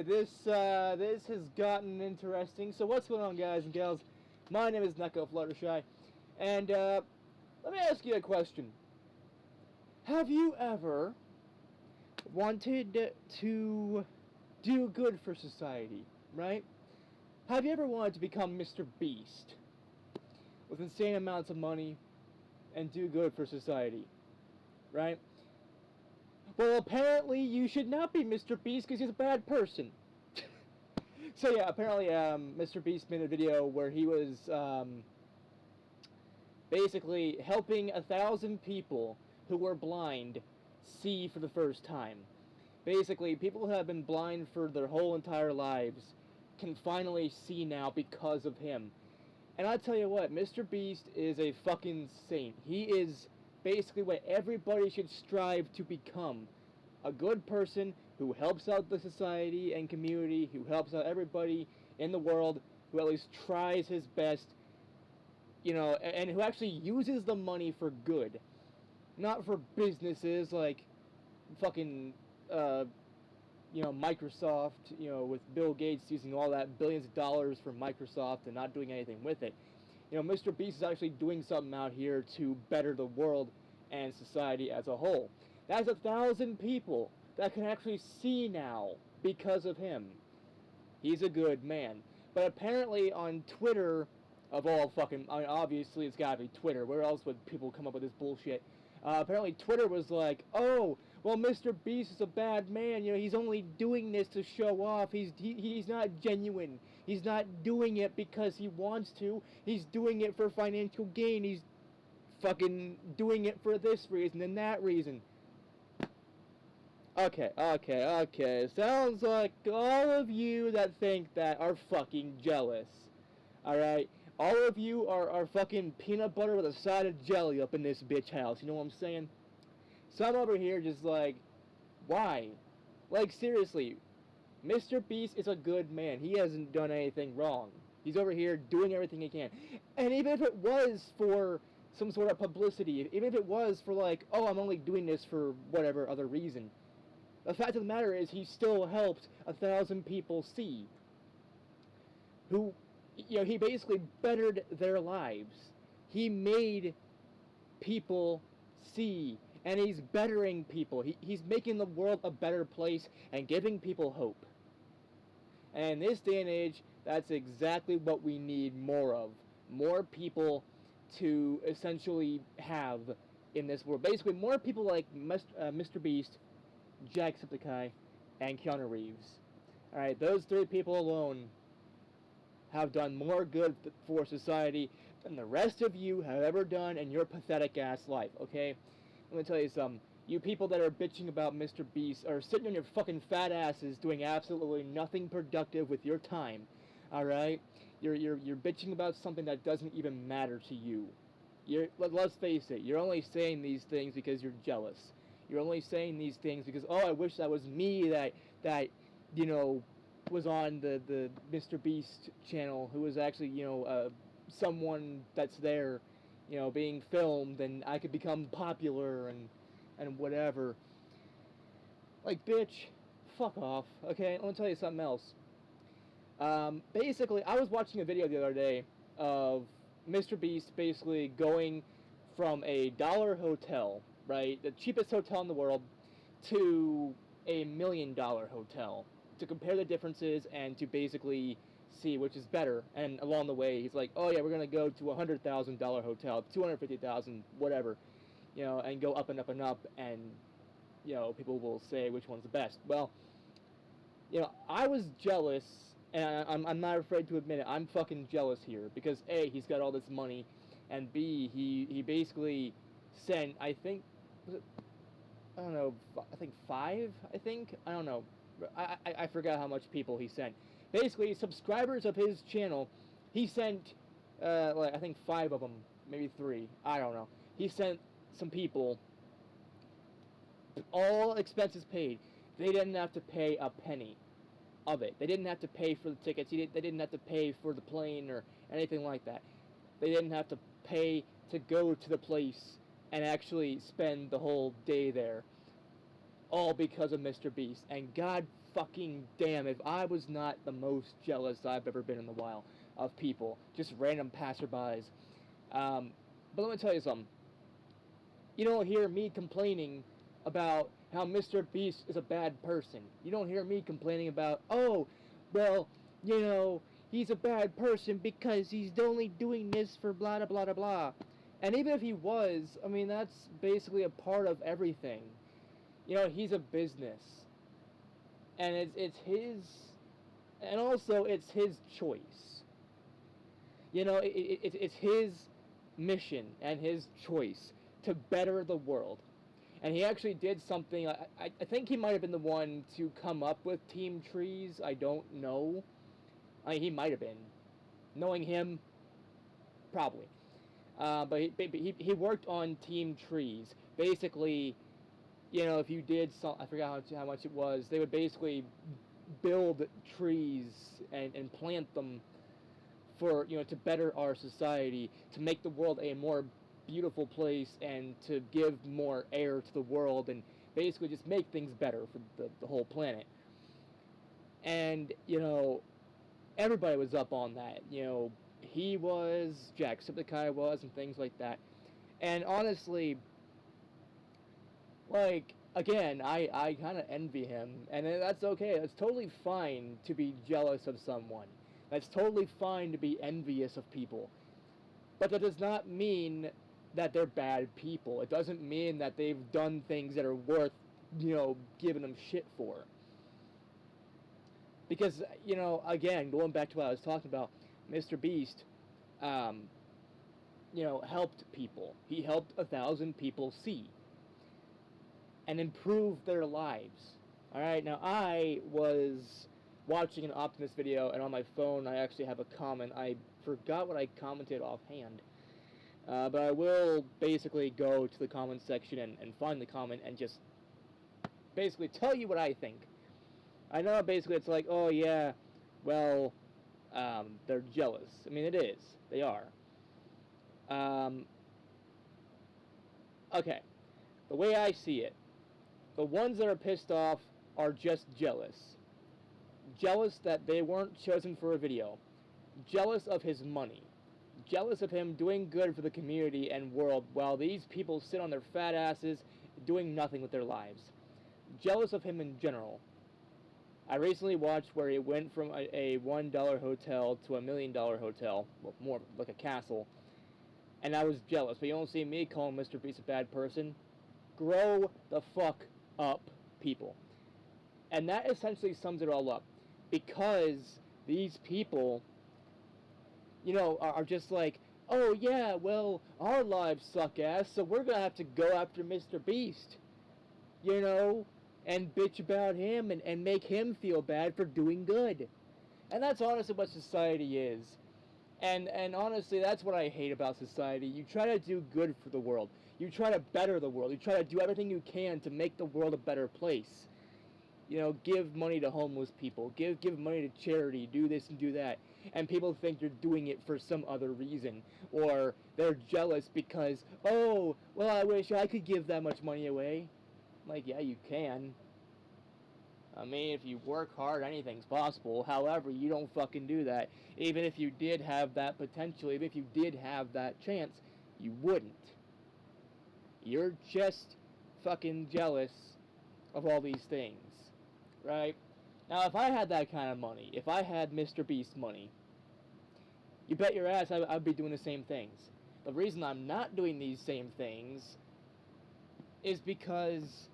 Okay, this has gotten interesting. So what's going on, guys and gals? My name is Neko Fluttershy, and let me ask you a question. Have you ever wanted to do good for society, right? Have you ever wanted to become Mr. Beast with insane amounts of money and do good for society, right? Well, apparently you should not be Mr. Beast because he's a bad person. So yeah, apparently Mr. Beast made a video where he was basically helping 1,000 people who were blind see for the first time. Basically, people who have been blind for their whole entire lives can finally see now because of him. And I tell you what, Mr. Beast is a fucking saint. He is basically what everybody should strive to become. A good person who helps out the society and community, who helps out everybody in the world, who at least tries his best, you know, and who actually uses the money for good. Not for businesses like fucking, Microsoft, with Bill Gates using all that billions of dollars for Microsoft and not doing anything with it. Mr. Beast is actually doing something out here to better the world and society as a whole. That's 1,000 people that can actually see now because of him. He's a good man. But apparently on Twitter, of all fucking, obviously it's gotta be Twitter. Where else would people come up with this bullshit? Apparently Twitter was like, oh, well, Mr. Beast is a bad man. He's only doing this to show off. He's not genuine. He's not doing it because he wants to. He's doing it for financial gain. He's fucking doing it for this reason and that reason. Okay. Sounds like all of you that think that are fucking jealous. Alright? All of you are fucking peanut butter with a side of jelly up in this bitch house. You know what I'm saying? So I'm over here just like, why? Like, seriously, Mr. Beast is a good man. He hasn't done anything wrong. He's over here doing everything he can. And even if it was for some sort of publicity, even if it was for like, oh, I'm only doing this for whatever other reason, the fact of the matter is he still helped 1,000 people see. Who, he basically bettered their lives. He made people see. And he's bettering people. He's making the world a better place and giving people hope. And in this day and age, that's exactly what we need more of. More people to essentially have in this world. Basically, more people like Mr. Beast, Jacksepticeye, and Keanu Reeves. Alright, those three people alone have done more good for society than the rest of you have ever done in your pathetic ass life, okay? Let me tell you something. You people that are bitching about Mr. Beast are sitting on your fucking fat asses doing absolutely nothing productive with your time. Alright? You're bitching about something that doesn't even matter to you. Let's face it, you're only saying these things because you're jealous. You're only saying these things because, oh, I wish that was me that was on the Mr. Beast channel, who was actually, someone that's there, being filmed, and I could become popular and whatever. Like, bitch, fuck off, okay? Let me tell you something else. Basically, I was watching a video the other day of Mr. Beast basically going from a dollar hotel, right, the cheapest hotel in the world, to a $1 million hotel, to compare the differences and to basically see which is better. And along the way, he's like, oh yeah, we're gonna go to a $100,000 hotel, 250,000, whatever, and go up and up and up, and people will say which one's the best. Well, I was jealous, and I'm not afraid to admit it. I'm fucking jealous here because A, he's got all this money, and B, he basically sent, I think, I don't know, I think 5, I don't know, I forgot how much people he sent. Basically, subscribers of his channel, he sent, I think 5 of them, maybe 3, I don't know. He sent some people, all expenses paid. They didn't have to pay a penny of it. They didn't have to pay for the tickets. They didn't have to pay for the plane or anything like that. They didn't have to pay to go to the place and actually spend the whole day there. all because of MrBeast. And god fucking damn, if I was not the most jealous I've ever been in the wild of people, just random passerbys. But let me tell you something. You don't hear me complaining about how MrBeast is a bad person. You don't hear me complaining about, oh, well, you know, he's a bad person because he's only doing this for blah blah blah blah blah. And even if he was, I mean, that's basically a part of everything. You know, he's a business, and it's his, and also it's his choice. You know, it's his mission and his choice to better the world. And he actually did something. I think he might have been the one to come up with team trees. I don't know. I mean, he might have been. Knowing him, probably. But he worked on team trees. Basically, you know, if you did some, I forgot how much it was, they would basically build trees and plant them for, you know, to better our society, to make the world a more beautiful place, and to give more air to the world, and basically just make things better for the whole planet. And, you know, everybody was up on that. You know, he was, Jacksepticeye was, and things like that. And honestly, like, again, I kind of envy him, and that's okay. That's totally fine to be jealous of someone. That's totally fine to be envious of people. But that does not mean that they're bad people. It doesn't mean that they've done things that are worth, you know, giving them shit for. Because, you know, again, going back to what I was talking about, MrBeast, you know, helped people. He helped 1,000 people see and improve their lives. Alright, now I was watching an Optimus video, and on my phone I actually have a comment. I forgot what I commented offhand. But I will basically go to the comment section and find the comment and just basically tell you what I think. I know basically it's like, oh yeah, well, they're jealous. I mean, it is. They are. Okay. The way I see it, the ones that are pissed off are just jealous. Jealous that they weren't chosen for a video. Jealous of his money. Jealous of him doing good for the community and world while these people sit on their fat asses doing nothing with their lives. Jealous of him in general. I recently watched where he went from a $1 hotel to $1 million hotel, well, more like a castle, and I was jealous. But you don't see me calling MrBeast a bad person. Grow the fuck up, people. And that essentially sums it all up. Because these people, you know, are just like, oh yeah, well, our lives suck ass, so we're gonna have to go after MrBeast. You know? And bitch about him and make him feel bad for doing good. And that's honestly what society is. And honestly, that's what I hate about society. You try to do good for the world. You try to better the world. You try to do everything you can to make the world a better place. You know, give money to homeless people. Give money to charity. Do this and do that. And people think you're doing it for some other reason. Or they're jealous because, oh, well, I wish I could give that much money away. Like, yeah, you can. I mean, if you work hard, anything's possible. However, you don't fucking do that. Even if you did have that potential, even if you did have that chance, you wouldn't. You're just fucking jealous of all these things. Right? Now, if I had that kind of money, if I had MrBeast money, you bet your ass I'd be doing the same things. The reason I'm not doing these same things is because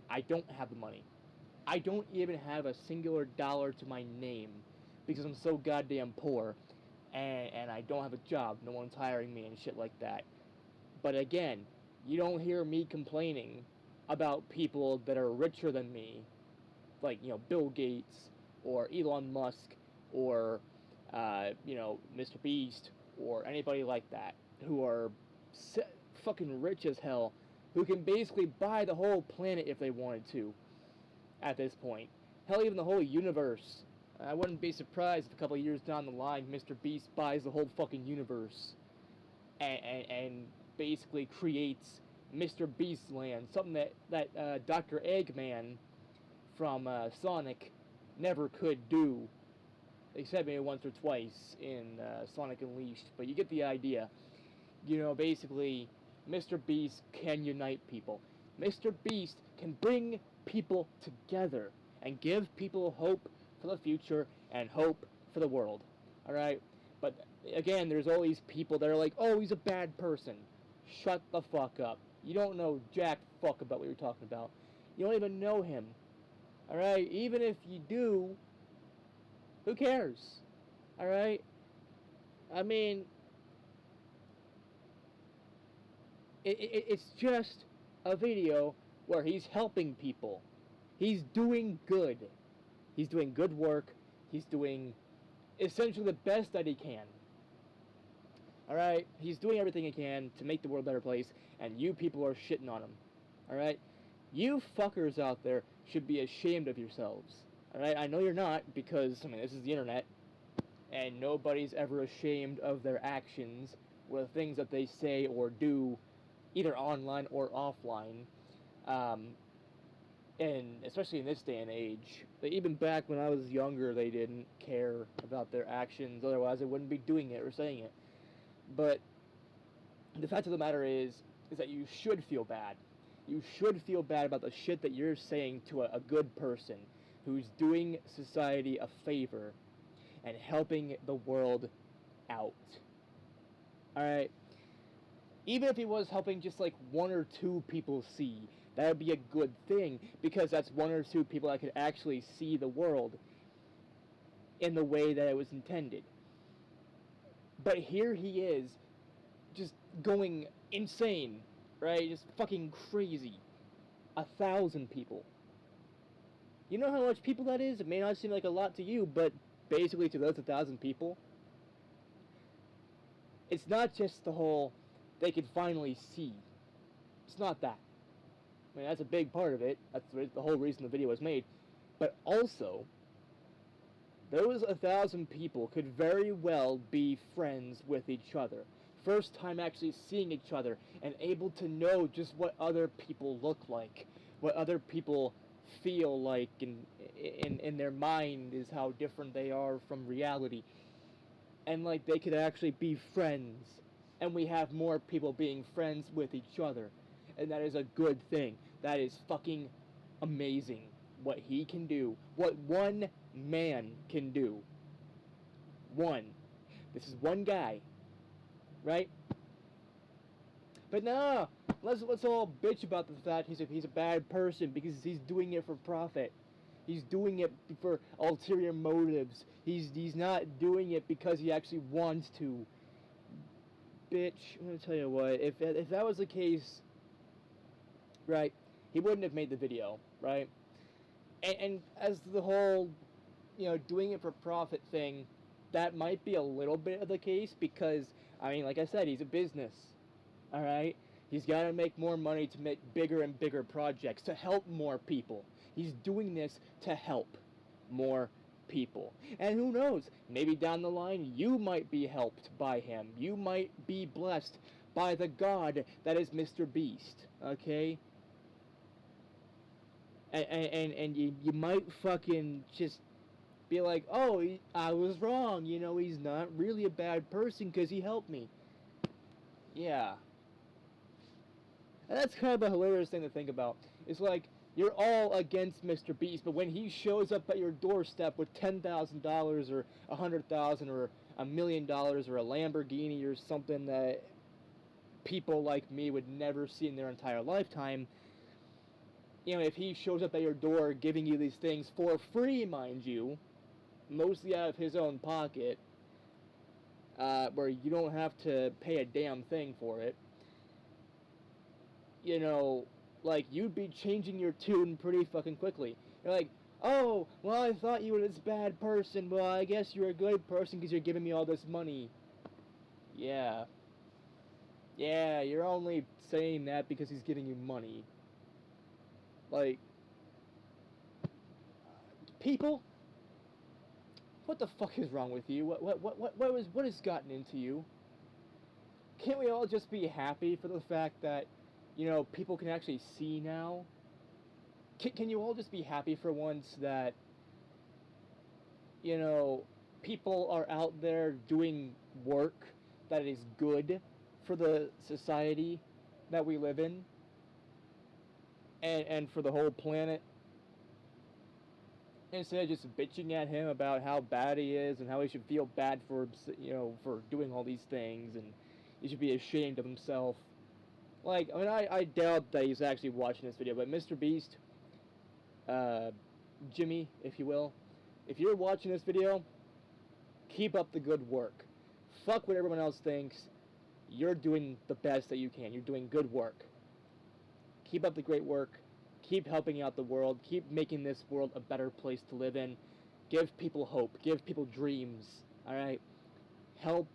I don't have the money. I don't even have a singular dollar to my name because I'm so goddamn poor and I don't have a job. No one's hiring me and shit like that. But again, you don't hear me complaining about people that are richer than me, like, you know, Bill Gates or Elon Musk or, you know, MrBeast or anybody like that who are fucking rich as hell, who can basically buy the whole planet if they wanted to at this point. Hell, even the whole universe. I wouldn't be surprised if a couple of years down the line MrBeast buys the whole fucking universe and basically creates Mr. Beast land, something that Dr. Eggman from Sonic never could do, except maybe once or twice in Sonic Unleashed. But you get the idea. You know, basically, Mr. Beast can unite people. Mr. Beast can bring people together and give people hope for the future and hope for the world. Alright? But again, there's all these people that are like, oh, he's a bad person. Shut the fuck up. You don't know jack fuck about what you're talking about. You don't even know him. Alright? Even if you do, who cares? Alright? I mean, it's just a video where he's helping people. He's doing good. He's doing good work. He's doing essentially the best that he can. Alright? He's doing everything he can to make the world a better place, and you people are shitting on him. Alright? You fuckers out there should be ashamed of yourselves. Alright? I know you're not, because, I mean, this is the internet, and nobody's ever ashamed of their actions or the things that they say or do, either online or offline. And especially in this day and age, even back when I was younger, they didn't care about their actions. Otherwise, they wouldn't be doing it or saying it. But the fact of the matter is that you should feel bad. You should feel bad about the shit that you're saying to a good person who's doing society a favor and helping the world out. Alright? Even if he was helping just like one or two people see, that would be a good thing, because that's one or two people that could actually see the world in the way that it was intended. But here he is, just going insane, right? Just fucking crazy. 1,000 people. You know how much people that is? It may not seem like a lot to you, but basically to those 1,000 people, it's not just the whole, they could finally see. It's not that. I mean, that's a big part of it. That's the whole reason the video was made. But also, those 1,000 people could very well be friends with each other. First time actually seeing each other and able to know just what other people look like, what other people feel like in their mind is how different they are from reality. And like they could actually be friends. And we have more people being friends with each other. And that is a good thing. That is fucking amazing. What he can do. What one man can do. One. This is one guy. Right? But no, let's all bitch about the fact he's a bad person because he's doing it for profit. He's doing it for ulterior motives. He's not doing it because he actually wants to. Bitch, I'm gonna tell you what, if that was the case, right, he wouldn't have made the video, right? And as the whole, doing it for profit thing, that might be a little bit of the case because, I mean, like I said, he's a business, alright? He's got to make more money to make bigger and bigger projects, to help more people. He's doing this to help more people. And who knows, maybe down the line you might be helped by him. You might be blessed by the god that is MrBeast, okay? And you might fucking just be like, oh, I was wrong, he's not really a bad person because he helped me. Yeah. And that's kind of a hilarious thing to think about. It's like, you're all against MrBeast, but when he shows up at your doorstep with $10,000 or $100,000 or $1 million or a Lamborghini or something that people like me would never see in their entire lifetime, if he shows up at your door giving you these things for free, mind you, mostly out of his own pocket, where you don't have to pay a damn thing for it, like, you'd be changing your tune pretty fucking quickly. You're like, oh, well, I thought you were this bad person. Well, I guess you're a good person because you're giving me all this money. Yeah. Yeah, you're only saying that because he's giving you money. Like, people, what the fuck is wrong with you? What has gotten into you? Can't we all just be happy for the fact that you know, people can actually see now. Can you all just be happy for once that, you know, people are out there doing work that is good for the society that we live in and for the whole planet, instead of just bitching at him about how bad he is and how he should feel bad for, you know, for doing all these things, and he should be ashamed of himself. Like, I mean, I doubt that he's actually watching this video, but MrBeast, Jimmy, if you will, if you're watching this video, keep up the good work. Fuck what everyone else thinks. You're doing the best that you can. You're doing good work. Keep up the great work. Keep helping out the world. Keep making this world a better place to live in. Give people hope. Give people dreams. Alright? Help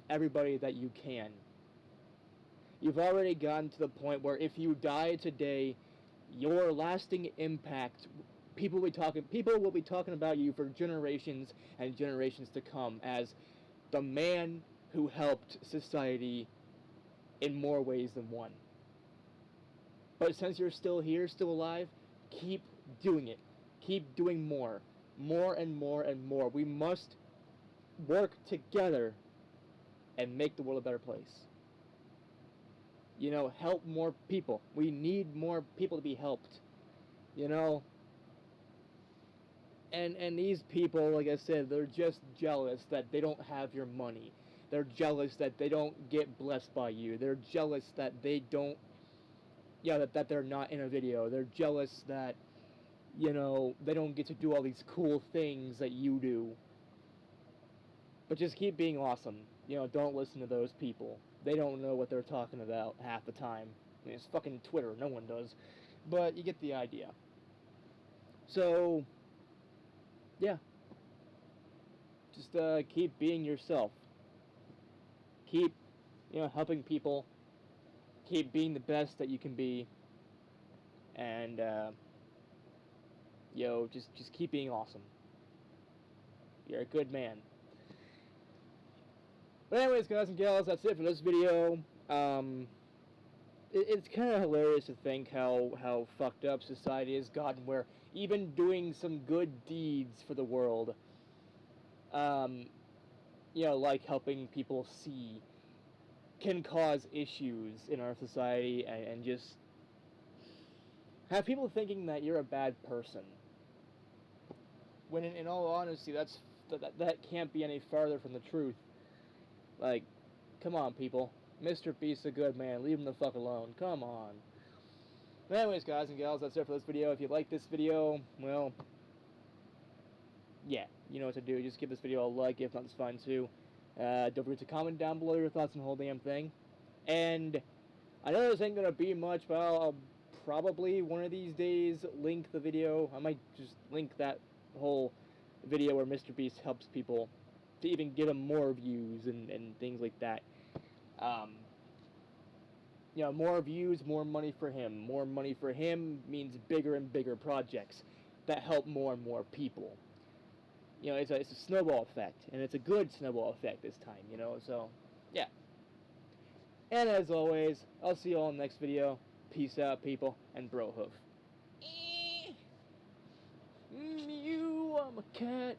everybody that you can. You've already gotten to the point where if you die today, your lasting impact, people will be talking about you for generations and generations to come as the man who helped society in more ways than one. But since you're still here, still alive, keep doing it. Keep doing more. More and more and more. We must work together and make the world a better place. You know, help more people. We need more people to be helped. You know? And these people, like I said, they're just jealous that they don't have your money. They're jealous that they don't get blessed by you. They're jealous that they don't, that they're not in a video. They're jealous that, you know, they don't get to do all these cool things that you do. But just keep being awesome. You know, don't listen to those people. They don't know what they're talking about half the time. I mean, it's fucking Twitter. No one does. But you get the idea. So, yeah. Just keep being yourself. Keep, you know, helping people. Keep being the best that you can be. And, just keep being awesome. You're a good man. But anyways, guys and gals, that's it for this video. It's kind of hilarious to think how fucked up society has gotten, where even doing some good deeds for the world, like helping people see, can cause issues in our society and just have people thinking that you're a bad person. When in all honesty, that can't be any farther from the truth. Like, come on, people. MrBeast's a good man. Leave him the fuck alone. Come on. But anyways, guys and gals, that's it for this video. If you like this video, well, yeah, you know what to do. Just give this video a like. If not, it's fine too. Don't forget to comment down below your thoughts on the whole damn thing. And I know this ain't gonna be much, but I'll probably one of these days link the video. I might just link that whole video where MrBeast helps people to even get him more views and things like that. More views, more money for him. More money for him means bigger and bigger projects that help more and more people. You know, it's a snowball effect, and it's a good snowball effect this time, you know, so, yeah. And as always, I'll see you all in the next video. Peace out, people, and bro hoof. Mew, I'm a cat.